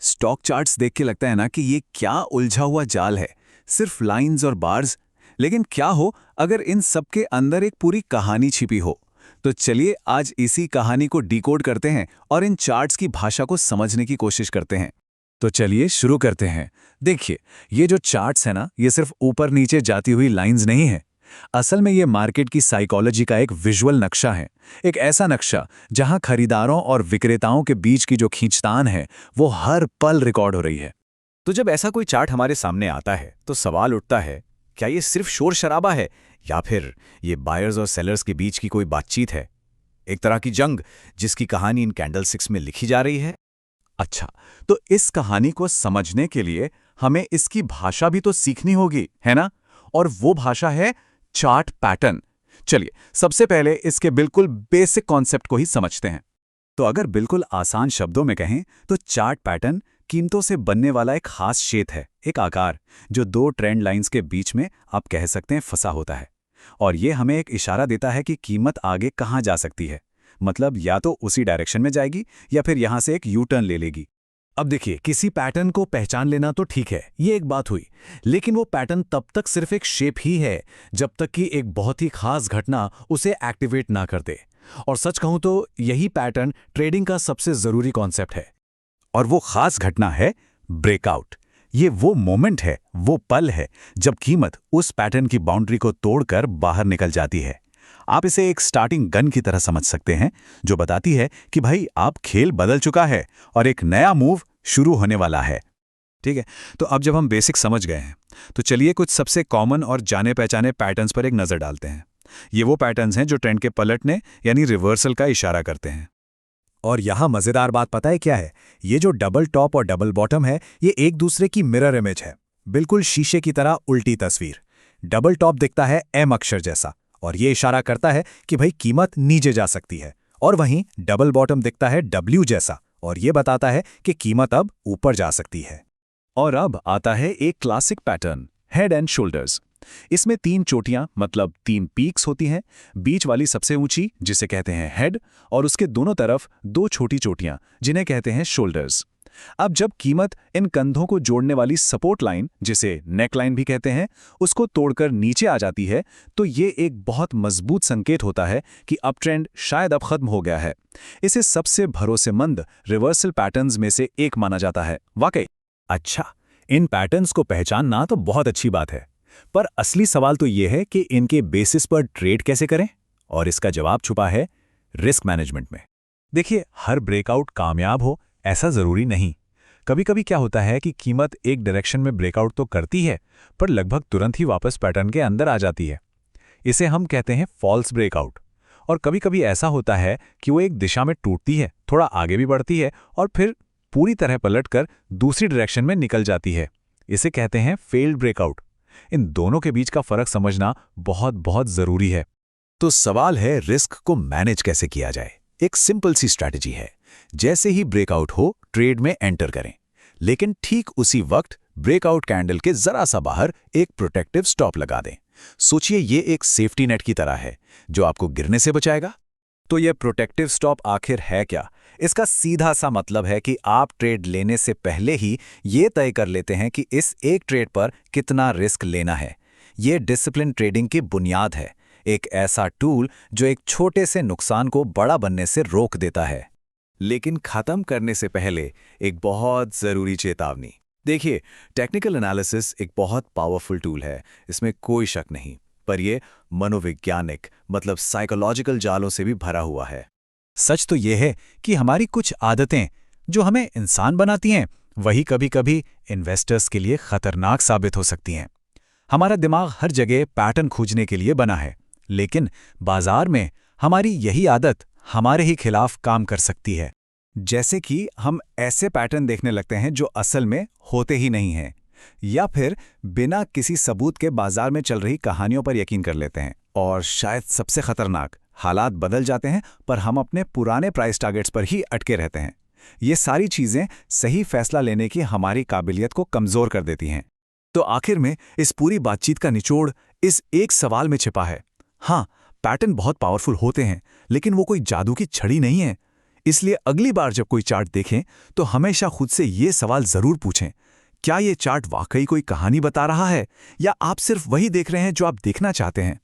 Stock charts देख के लगता है ना कि ये क्या उलझा हुआ जाल है, सिर्फ लाइंस और बार्स। लेकिन क्या हो अगर इन सब के अंदर एक पूरी कहानी छिपी हो। तो चलिए आज इसी कहानी को डिकोड करते हैं और इन चार्ट्स की भाषा को समझने की कोशिश करते हैं। तो चलिए शुरू करते हैं। देखिए, ये जो चार्ट्स है ना, ये सिर्फ ऊपर नीचे जाती हुई लाइंस नहीं है। असल में ये मार्केट की साइकोलॉजी का एक विजुअल नक्शा है। एक ऐसा नक्शा जहां खरीदारों और विक्रेताओं के बीच की जो खींचतान है वो हर पल रिकॉर्ड हो रही है। तो जब ऐसा कोई चार्ट हमारे सामने आता है तो सवाल उठता है, क्या ये सिर्फ शोर शराबा है या फिर ये बायर्स और सेलर्स के बीच की कोई बातचीत है, एक तरह की जंग जिसकी कहानी इन कैंडलस्टिक्स में लिखी जा रही है। अच्छा, तो इस कहानी को समझने के लिए हमें इसकी भाषा भी तो सीखनी होगी, है ना? और वो भाषा है चार्ट पैटर्न। चलिए सबसे पहले इसके बिल्कुल बेसिक कॉन्सेप्ट को ही समझते हैं। तो अगर बिल्कुल आसान शब्दों में कहें तो चार्ट पैटर्न कीमतों से बनने वाला एक खास शेप है, एक आकार जो दो ट्रेंड लाइंस के बीच में आप कह सकते हैं फंसा होता है। और ये हमें एक इशारा देता है कि कीमत आगे कहाँ जा सकती है। मतलब या तो उसी डायरेक्शन में जाएगी या फिर यहां से एक यू टर्न ले लेगी। अब देखिए, किसी पैटर्न को पहचान लेना तो ठीक है, ये एक बात हुई। लेकिन वो पैटर्न तब तक सिर्फ एक शेप ही है जब तक कि एक बहुत ही खास घटना उसे एक्टिवेट ना कर दे। और सच कहूं तो यही पैटर्न ट्रेडिंग का सबसे जरूरी कॉन्सेप्ट है। और वो खास घटना है ब्रेकआउट। ये वो मोमेंट है, वो पल है जब कीमत उस पैटर्न की बाउंड्री को तोड़कर बाहर निकल जाती है। आप इसे एक स्टार्टिंग गन की तरह समझ सकते हैं जो बताती है कि भाई आप खेल बदल चुका है और एक नया मूव शुरू होने वाला है। ठीक है, तो अब जब हम बेसिक समझ गए हैं तो चलिए कुछ सबसे कॉमन और जाने पहचाने पैटर्न्स पर एक नज़र डालते हैं। ये वो पैटर्न्स हैं जो ट्रेंड के पलटने यानी रिवर्सल का इशारा करते हैं। और यहाँ मज़ेदार बात पता है क्या है? ये जो डबल टॉप और डबल बॉटम है, ये एक दूसरे की मिरर इमेज है, बिल्कुल शीशे की तरह उल्टी तस्वीर। डबल टॉप दिखता है एम अक्षर जैसा और ये इशारा करता है कि भाई कीमत नीचे जा सकती है, और वहीं डबल बॉटम दिखता है डब्ल्यू जैसा और ये बताता है कि कीमत अब ऊपर जा सकती है। और अब आता है एक classic pattern, head and shoulders. इसमें तीन चोटियां मतलब तीन पीक्स होती हैं। बीच वाली सबसे ऊंची जिसे कहते हैं हेड और उसके दोनों तरफ दो छोटी चोटियां जिन्हें कहते हैं शोल्डर्स। अब जब कीमत इन कंधों को जोड़ने वाली सपोर्ट लाइन जिसे नेक लाइन भी कहते हैं उसको तोड़कर नीचे आ जाती है तो ये एक बहुत मजबूत संकेत होता है कि अप ट्रेंड शायद अब खत्म हो गया है। इसे सबसे भरोसेमंद रिवर्सल पैटर्न्स में से एक माना जाता है। वाकई अच्छा, इन पैटर्न्स को पहचानना तो बहुत अच्छी बात है, पर असली सवाल तो ये है कि इनके बेसिस पर ट्रेड कैसे करें, और इसका जवाब छुपा है रिस्क मैनेजमेंट में। देखिए, हर ब्रेकआउट कामयाब हो ऐसा जरूरी नहीं। कभी कभी क्या होता है कि कीमत एक डायरेक्शन में ब्रेकआउट तो करती है पर लगभग तुरंत ही वापस पैटर्न के अंदर आ जाती है। इसे हम कहते हैं फॉल्स ब्रेकआउट। और कभी कभी ऐसा होता है कि वो एक दिशा में टूटती है, थोड़ा आगे भी बढ़ती है और फिर पूरी तरह पलटकर दूसरी डायरेक्शन में निकल जाती है। इसे कहते हैं फेल्ड ब्रेकआउट। इन दोनों के बीच का फर्क समझना बहुत बहुत जरूरी है। तो सवाल है रिस्क को मैनेज कैसे किया जाए। एक सिंपल सी स्ट्रैटेजी है, जैसे ही ब्रेकआउट हो ट्रेड में एंटर करें, लेकिन ठीक उसी वक्त ब्रेकआउट कैंडल के जरा सा बाहर एक प्रोटेक्टिव स्टॉप लगा दें। सोचिए ये एक सेफ्टी नेट की तरह है जो आपको गिरने से बचाएगा। तो यह प्रोटेक्टिव स्टॉप आखिर है क्या? इसका सीधा सा मतलब है कि आप ट्रेड लेने से पहले ही ये तय कर लेते हैं कि इस एक ट्रेड पर कितना रिस्क लेना है। ये डिसिप्लिन ट्रेडिंग की बुनियाद है, एक ऐसा टूल जो एक छोटे से नुकसान को बड़ा बनने से रोक देता है। लेकिन खत्म करने से पहले एक बहुत जरूरी चेतावनी। देखिए, टेक्निकल एनालिसिस एक बहुत पावरफुल टूल है, इसमें कोई शक नहीं, पर यह मनोवैज्ञानिक मतलब साइकोलॉजिकल जालों से भी भरा हुआ है। सच तो यह है कि हमारी कुछ आदतें जो हमें इंसान बनाती हैं वही कभी-कभी इन्वेस्टर्स के लिए खतरनाक साबित हो सकती हैं। हमारा दिमाग हर जगह पैटर्न खोजने के लिए बना है, लेकिन बाजार में हमारी यही आदत हमारे ही खिलाफ काम कर सकती है। जैसे कि हम ऐसे पैटर्न देखने लगते हैं जो असल में होते ही नहीं हैं, या फिर बिना किसी सबूत के बाजार में चल रही कहानियों पर यकीन कर लेते हैं। और शायद सबसे खतरनाक, हालात बदल जाते हैं पर हम अपने पुराने प्राइस टारगेट्स पर ही अटके रहते हैं। ये सारी चीजें सही फैसला लेने की हमारी काबिलियत को कमजोर कर देती हैं। तो आखिर में इस पूरी बातचीत का निचोड़ इस एक सवाल में छिपा है। हाँ, पैटर्न बहुत पावरफुल होते हैं, लेकिन वो कोई जादू की छड़ी नहीं है। इसलिए अगली बार जब कोई चार्ट देखें तो हमेशा खुद से ये सवाल जरूर पूछें, क्या ये चार्ट वाकई कोई कहानी बता रहा है या आप सिर्फ वही देख रहे हैं जो आप देखना चाहते हैं।